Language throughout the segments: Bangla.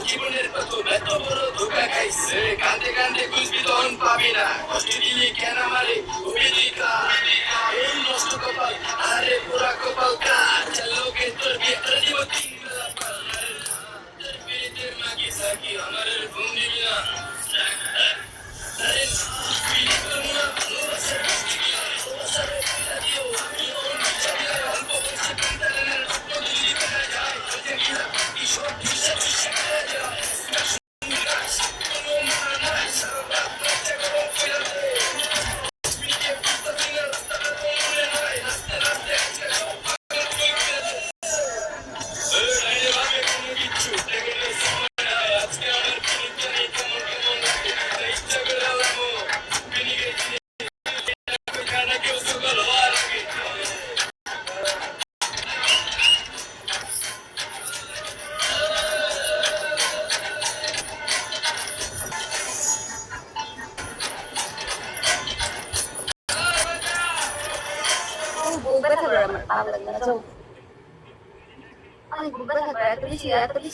জীবনের প্রথম এত বড় ধোকা খাইছে কান্দে কান্দে খুঁজবি তখন পাবি না কষ্ট দিলি কেন আমারে এই নষ্ট কপাল আরে পুরা কপাল কার লোকে তোর বিয়ে করে দিব তিন বেলা পাল তোর বিয়েতে মাগি সাকি আমার ফোন দিবি না আরে বিয়ে করবো না ভালোবাসা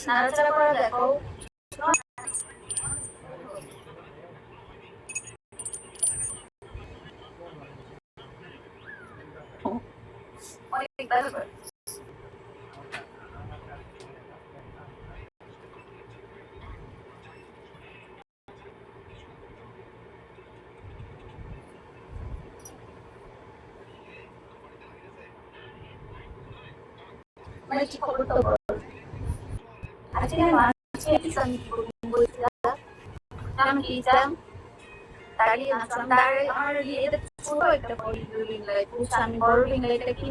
নাড়াচাড়া করে দেখো মানে কি খবরটা বল আজকে মানুষকে টিউশন বলছিলাম আমি টিচার দাঁড়িয়ে নাচলাম দাঁড়িয়ে আমার ছোট একটা বড় বিল্ডিং লাইট আমি বড় বিল্ডিং লাইটটা কি